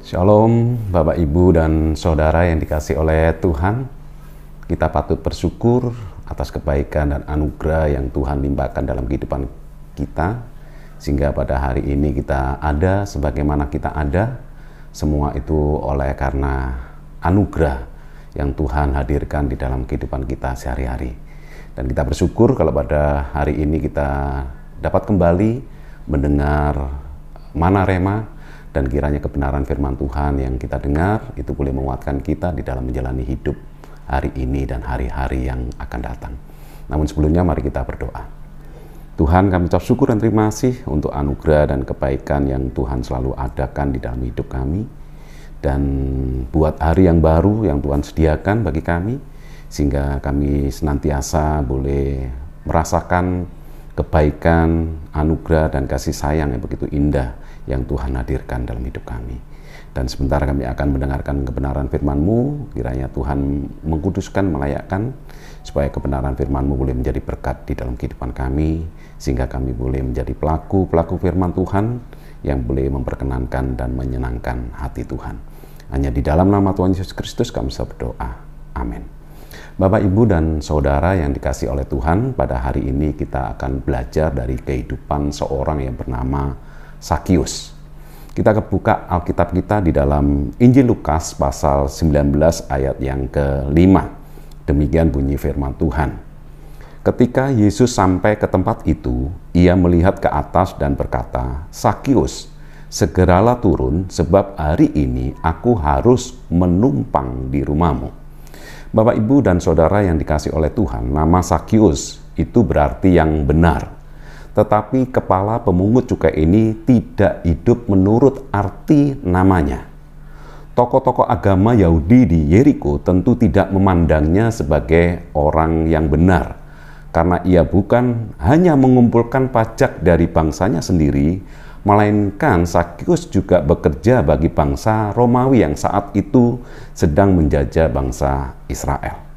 Shalom Bapak Ibu dan Saudara yang dikasihi oleh Tuhan. Kita patut bersyukur atas kebaikan dan anugerah yang Tuhan limpahkan dalam kehidupan kita, sehingga pada hari ini kita ada sebagaimana kita ada. Semua itu oleh karena anugerah yang Tuhan hadirkan di dalam kehidupan kita sehari-hari. Dan kita bersyukur kalau pada hari ini kita dapat kembali mendengar Mana Rema, dan kiranya kebenaran firman Tuhan yang kita dengar itu boleh menguatkan kita di dalam menjalani hidup hari ini dan hari-hari yang akan datang. Namun sebelumnya mari kita berdoa. Tuhan, kami ucap syukur dan terima kasih untuk anugerah dan kebaikan yang Tuhan selalu adakan di dalam hidup kami, dan buat hari yang baru yang Tuhan sediakan bagi kami, sehingga kami senantiasa boleh merasakan kebaikan, anugerah, dan kasih sayang yang begitu indah yang Tuhan hadirkan dalam hidup kami. Dan sebentar kami akan mendengarkan kebenaran firman-Mu. Kiranya Tuhan mengkuduskan, melayakkan, supaya kebenaran firman-Mu boleh menjadi berkat di dalam kehidupan kami, sehingga kami boleh menjadi pelaku firman Tuhan yang boleh memperkenankan dan menyenangkan hati Tuhan. Hanya di dalam nama Tuhan Yesus Kristus kami berdoa. Amin. Bapak, Ibu, dan Saudara yang dikasihi oleh Tuhan, pada hari ini kita akan belajar dari kehidupan seorang yang bernama Sakius. Kita buka Alkitab kita di dalam Injil Lukas pasal 19 ayat yang ke-5. Demikian bunyi firman Tuhan. Ketika Yesus sampai ke tempat itu, ia melihat ke atas dan berkata, "Sakius, segeralah turun, sebab hari ini aku harus menumpang di rumahmu." Bapak, Ibu, dan Saudara yang dikasihi oleh Tuhan, nama Sakius itu berarti yang benar. Tetapi kepala pemungut cukai ini tidak hidup menurut arti namanya. Tokoh-tokoh agama Yahudi di Yeriko tentu tidak memandangnya sebagai orang yang benar, karena ia bukan hanya mengumpulkan pajak dari bangsanya sendiri, melainkan Sakius juga bekerja bagi bangsa Romawi yang saat itu sedang menjajah bangsa Israel.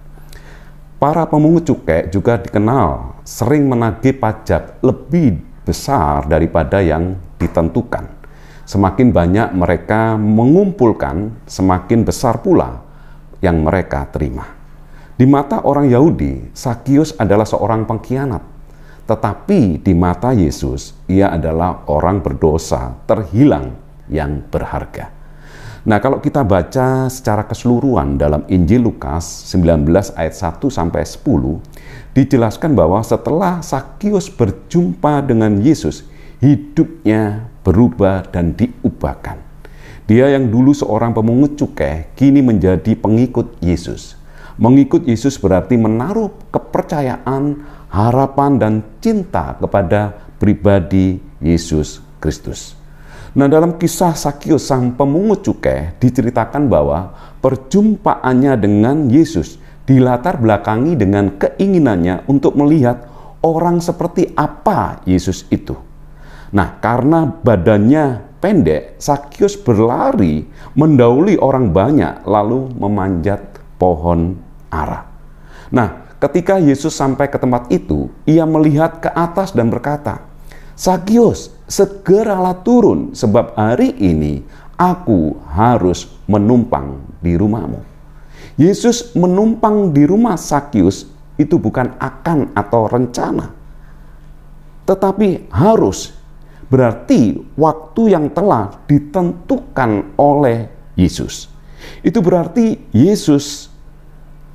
Para pemungut cukai juga dikenal sering menagih pajak lebih besar daripada yang ditentukan. Semakin banyak mereka mengumpulkan, semakin besar pula yang mereka terima. Di mata orang Yahudi, Sakius adalah seorang pengkhianat. Tetapi di mata Yesus, ia adalah orang berdosa, terhilang yang berharga. Nah, kalau kita baca secara keseluruhan dalam Injil Lukas 19 ayat 1 sampai 10, dijelaskan bahwa setelah Sakius berjumpa dengan Yesus, hidupnya berubah dan diubahkan. Dia yang dulu seorang pemungut cukai, kini menjadi pengikut Yesus. Mengikut Yesus berarti menaruh kepercayaan, harapan, dan cinta kepada pribadi Yesus Kristus. Nah, dalam kisah Sakius sang pemungut cukai diceritakan bahwa perjumpaannya dengan Yesus dilatar belakangi dengan keinginannya untuk melihat orang seperti apa Yesus itu. Nah, karena badannya pendek, Sakius berlari mendahului orang banyak lalu memanjat pohon ara. Nah, ketika Yesus sampai ke tempat itu, ia melihat ke atas dan berkata, "Sakius, segeralah turun, sebab hari ini aku harus menumpang di rumahmu." Yesus menumpang di rumah Sakius itu bukan akan atau rencana, tetapi harus. Berarti waktu yang telah ditentukan oleh Yesus. Itu berarti Yesus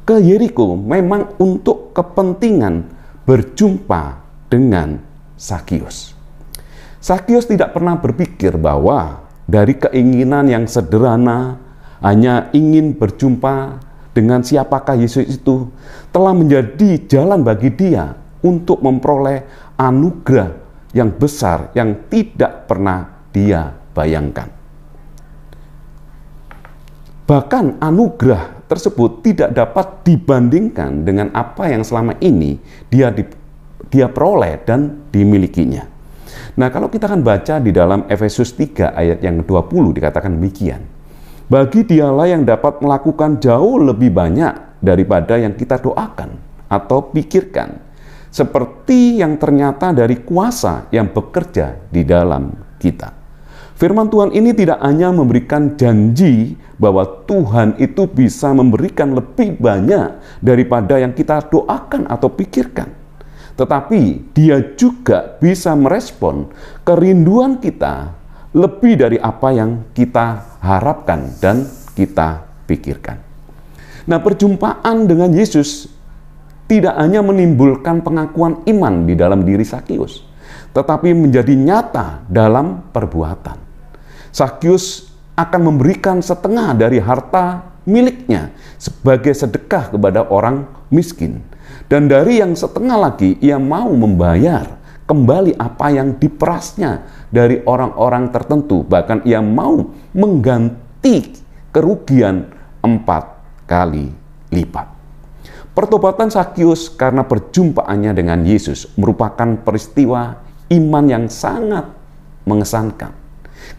ke Yeriko memang untuk kepentingan berjumpa dengan Sakius. Sakius tidak pernah berpikir bahwa dari keinginan yang sederhana, hanya ingin berjumpa dengan siapakah Yesus itu, telah menjadi jalan bagi dia untuk memperoleh anugerah yang besar yang tidak pernah dia bayangkan. Bahkan anugerah tersebut tidak dapat dibandingkan dengan apa yang selama ini dia peroleh dan dimilikinya. Nah, kalau kita akan baca di dalam Efesus 3 ayat yang ke-20 dikatakan demikian. "Bagi dialah yang dapat melakukan jauh lebih banyak daripada yang kita doakan atau pikirkan, seperti yang ternyata dari kuasa yang bekerja di dalam kita." Firman Tuhan ini tidak hanya memberikan janji bahwa Tuhan itu bisa memberikan lebih banyak daripada yang kita doakan atau pikirkan. Tetapi Dia juga bisa merespon kerinduan kita lebih dari apa yang kita harapkan dan kita pikirkan. Nah, perjumpaan dengan Yesus tidak hanya menimbulkan pengakuan iman di dalam diri Sakius, tetapi menjadi nyata dalam perbuatan. Sakius akan memberikan setengah dari harta miliknya sebagai sedekah kepada orang miskin. Dan dari yang setengah lagi, ia mau membayar kembali apa yang diperasnya dari orang-orang tertentu. Bahkan ia mau mengganti kerugian 4 kali lipat. Pertobatan Sakius karena perjumpaannya dengan Yesus merupakan peristiwa iman yang sangat mengesankan.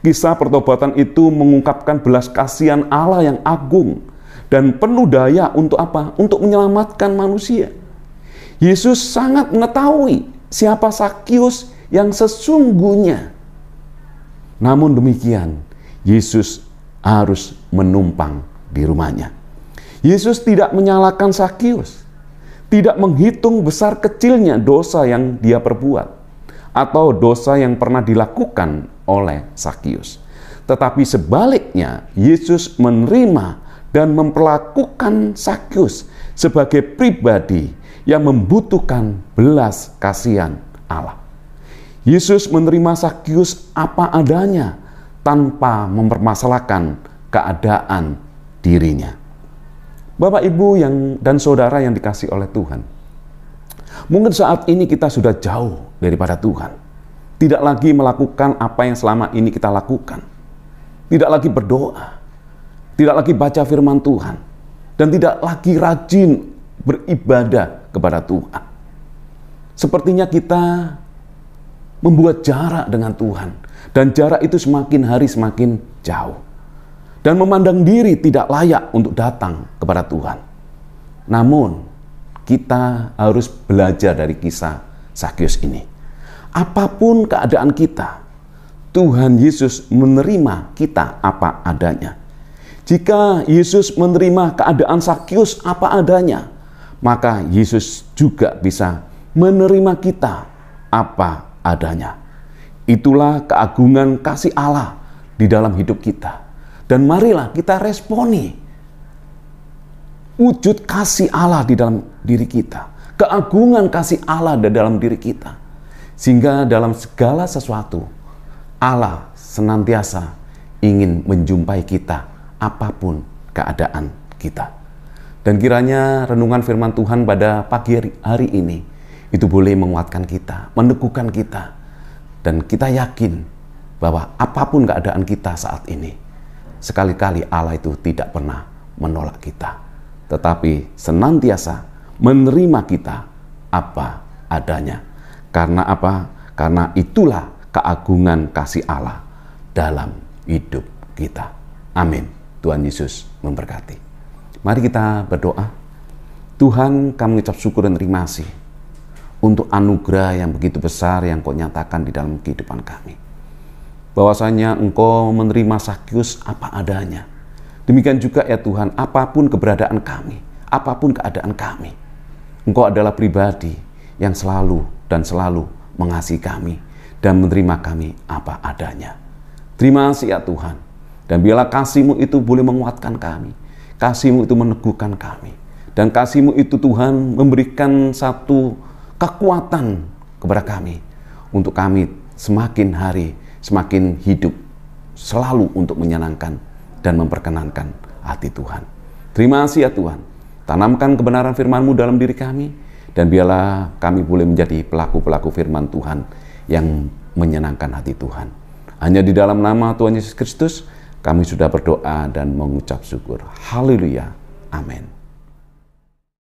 Kisah pertobatan itu mengungkapkan belas kasihan Allah yang agung dan penuh daya untuk apa? Untuk menyelamatkan manusia. Yesus sangat mengetahui siapa Sakius yang sesungguhnya. Namun demikian, Yesus harus menumpang di rumahnya. Yesus tidak menyalahkan Sakius, tidak menghitung besar kecilnya dosa yang dia perbuat atau dosa yang pernah dilakukan oleh Sakius. Tetapi sebaliknya, Yesus menerima dan memperlakukan Sakius sebagai pribadi yang membutuhkan belas kasihan Allah. Yesus menerima Sakius apa adanya tanpa mempermasalahkan keadaan dirinya. Bapak, Ibu dan saudara yang dikasihi oleh Tuhan, mungkin saat ini kita sudah jauh daripada Tuhan. Tidak lagi melakukan apa yang selama ini kita lakukan. Tidak lagi berdoa. Tidak lagi baca firman Tuhan. Dan tidak lagi rajin beribadah kepada Tuhan. Sepertinya kita membuat jarak dengan Tuhan. Dan jarak itu semakin hari semakin jauh. Dan memandang diri tidak layak untuk datang kepada Tuhan. Namun, kita harus belajar dari kisah Sakius ini. Apapun keadaan kita, Tuhan Yesus menerima kita apa adanya. Jika Yesus menerima keadaan Sakius apa adanya, maka Yesus juga bisa menerima kita apa adanya. Itulah keagungan kasih Allah di dalam hidup kita. Dan marilah kita responi wujud kasih Allah di dalam diri kita. Keagungan kasih Allah di dalam diri kita. Sehingga dalam segala sesuatu, Allah senantiasa ingin menjumpai kita apapun keadaan kita. Dan kiranya renungan firman Tuhan pada pagi hari ini itu boleh menguatkan kita, meneguhkan kita. Dan kita yakin bahwa apapun keadaan kita saat ini, sekali-kali Allah itu tidak pernah menolak kita, tetapi senantiasa menerima kita apa adanya. Karena apa? Karena itulah keagungan kasih Allah dalam hidup kita. Amin. Tuhan Yesus memberkati. Mari kita berdoa. Tuhan, kami mengucap syukur dan terima kasih untuk anugerah yang begitu besar yang Kau nyatakan di dalam kehidupan kami. Bahwasanya Engkau menerima Sakius apa adanya. Demikian juga ya Tuhan, apapun keberadaan kami, apapun keadaan kami, Engkau adalah pribadi yang selalu dan selalu mengasihi kami dan menerima kami apa adanya. Terima kasih ya Tuhan. Dan biarlah kasih-Mu itu boleh menguatkan kami. Kasih-Mu itu meneguhkan kami. Dan kasih-Mu itu Tuhan memberikan satu kekuatan kepada kami. Untuk kami semakin hari semakin hidup selalu untuk menyenangkan dan memperkenankan hati Tuhan. Terima kasih ya Tuhan. Tanamkan kebenaran firman-Mu dalam diri kami, dan biarlah kami boleh menjadi pelaku-pelaku firman Tuhan yang menyenangkan hati Tuhan. Hanya di dalam nama Tuhan Yesus Kristus kami sudah berdoa dan mengucap syukur. Haleluya. Amin.